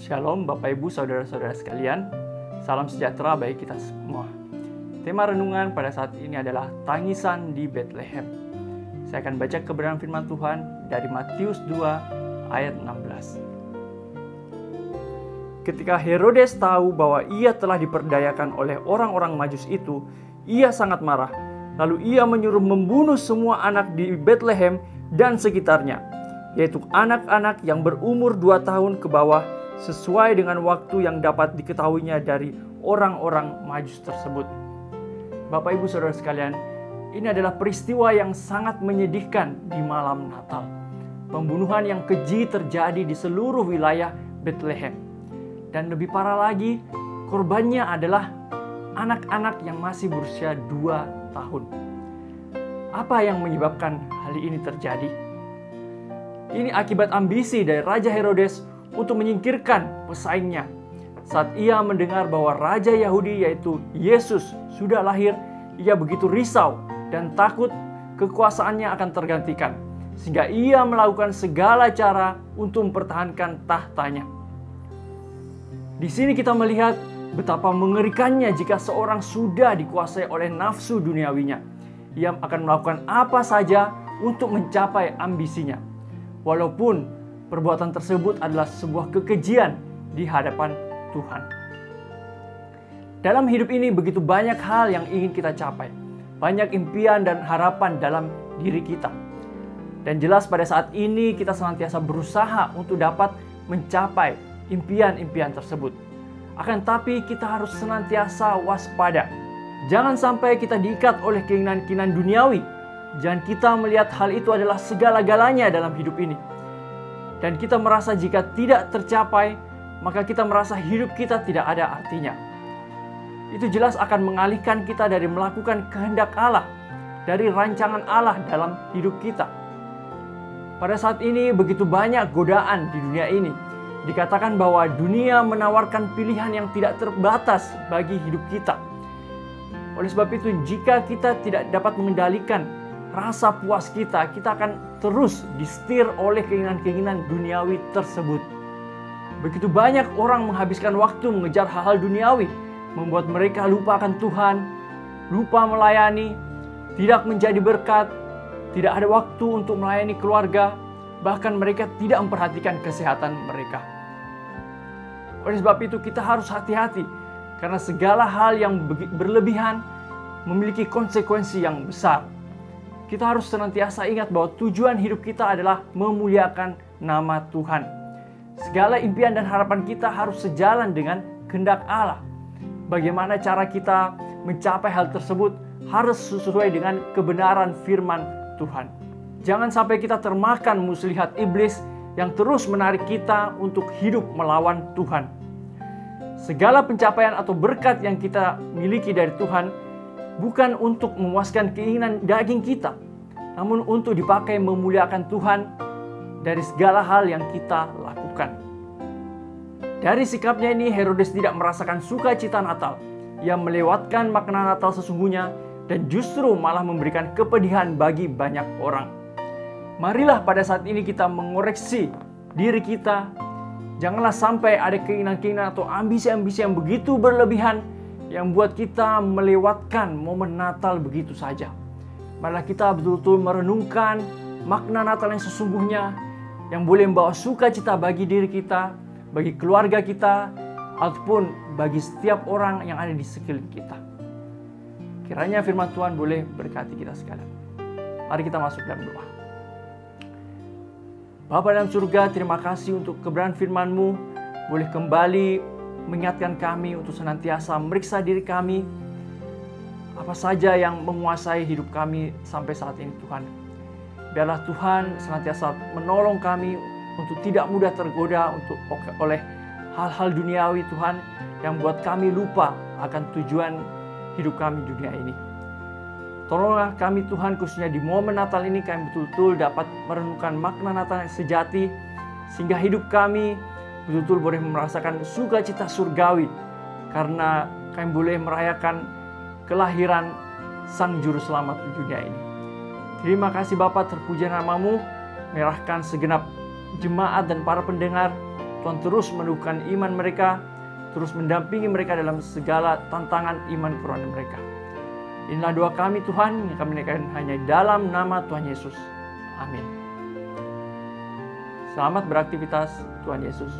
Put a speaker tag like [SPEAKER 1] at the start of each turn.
[SPEAKER 1] Shalom Bapak Ibu Saudara-saudara sekalian, salam sejahtera bagi kita semua. Tema renungan pada saat ini adalah tangisan di Bethlehem. Saya akan baca kebenaran firman Tuhan dari Matius 2 ayat 16. Ketika Herodes tahu bahwa ia telah diperdayakan oleh orang-orang Majus itu, ia sangat marah. Lalu ia menyuruh membunuh semua anak di Bethlehem dan sekitarnya, yaitu anak-anak yang berumur 2 tahun ke bawah, sesuai dengan waktu yang dapat diketahuinya dari orang-orang Majus tersebut. Bapak Ibu Saudara sekalian, ini adalah peristiwa yang sangat menyedihkan di malam Natal. Pembunuhan yang keji terjadi di seluruh wilayah Bethlehem. Dan lebih parah lagi, korbannya adalah anak-anak yang masih berusia 2 tahun. Apa yang menyebabkan hal ini terjadi? Ini akibat ambisi dari Raja Herodes untuk menyingkirkan pesaingnya. Saat ia mendengar bahwa Raja Yahudi yaitu Yesus sudah lahir, ia begitu risau dan takut kekuasaannya akan tergantikan, sehingga ia melakukan segala cara untuk mempertahankan tahtanya. Di sini kita melihat betapa mengerikannya jika seorang sudah dikuasai oleh nafsu duniawinya. Ia akan melakukan apa saja untuk mencapai ambisinya, walaupun perbuatan tersebut adalah sebuah kekejian di hadapan Tuhan. Dalam hidup ini begitu banyak hal yang ingin kita capai. Banyak impian dan harapan dalam diri kita. Dan jelas pada saat ini kita senantiasa berusaha untuk dapat mencapai impian-impian tersebut. Akan tapi kita harus senantiasa waspada. Jangan sampai kita diikat oleh keinginan-keinginan duniawi. Jangan kita melihat hal itu adalah segala-galanya dalam hidup ini. Dan kita merasa jika tidak tercapai, maka kita merasa hidup kita tidak ada artinya. Itu jelas akan mengalihkan kita dari melakukan kehendak Allah, dari rancangan Allah dalam hidup kita. Pada saat ini begitu banyak godaan di dunia ini. Dikatakan bahwa dunia menawarkan pilihan yang tidak terbatas bagi hidup kita. Oleh sebab itu, jika kita tidak dapat mengendalikan rasa puas kita, kita akan terus disetir oleh keinginan-keinginan duniawi tersebut. Begitu banyak orang menghabiskan waktu mengejar hal-hal duniawi, membuat mereka lupa akan Tuhan, lupa melayani, tidak menjadi berkat, tidak ada waktu untuk melayani keluarga, bahkan mereka tidak memperhatikan kesehatan mereka. Oleh sebab itu kita harus hati-hati, karena segala hal yang berlebihan memiliki konsekuensi yang besar. Kita harus senantiasa ingat bahwa tujuan hidup kita adalah memuliakan nama Tuhan. Segala impian dan harapan kita harus sejalan dengan kehendak Allah. Bagaimana cara kita mencapai hal tersebut harus sesuai dengan kebenaran firman Tuhan. Jangan sampai kita termakan muslihat iblis yang terus menarik kita untuk hidup melawan Tuhan. Segala pencapaian atau berkat yang kita miliki dari Tuhan bukan untuk memuaskan keinginan daging kita, namun untuk dipakai memuliakan Tuhan dari segala hal yang kita lakukan. Dari sikapnya ini, Herodes tidak merasakan sukacita Natal. Ia melewatkan makna Natal sesungguhnya dan justru malah memberikan kepedihan bagi banyak orang. Marilah pada saat ini kita mengoreksi diri kita. Janganlah sampai ada keinginan-keinginan atau ambisi-ambisi yang begitu berlebihan yang buat kita melewatkan momen Natal begitu saja. Marilah kita betul-betul merenungkan makna Natal yang sesungguhnya, yang boleh membawa sukacita bagi diri kita, bagi keluarga kita, ataupun bagi setiap orang yang ada di sekeliling kita. Kiranya firman Tuhan boleh berkati kita sekalian. Mari kita masuk dalam doa. Bapa dalam surga, terima kasih untuk kebenaran firman-Mu. Boleh kembali mengingatkan kami untuk senantiasa meriksa diri kami. Apa saja yang menguasai hidup kami sampai saat ini Tuhan. Biarlah Tuhan senantiasa menolong kami untuk tidak mudah tergoda oleh hal-hal duniawi Tuhan, yang buat kami lupa akan tujuan hidup kami di dunia ini. Tolonglah kami Tuhan, khususnya di momen Natal ini kami betul-betul dapat merenungkan makna Natal yang sejati, sehingga hidup kami betul-betul boleh merasakan sukacita surgawi, karena kami boleh merayakan kelahiran Sang Juru Selamat di dunia ini. Terima kasih Bapa, terpuji nama-Mu, merahkan segenap jemaat dan para pendengar Tuhan terus meneguhkan iman mereka, terus mendampingi mereka dalam segala tantangan iman kerohanian mereka. Inilah doa kami Tuhan yang kami naikkan hanya dalam nama Tuhan Yesus. Amin. Selamat beraktivitas, Tuhan Yesus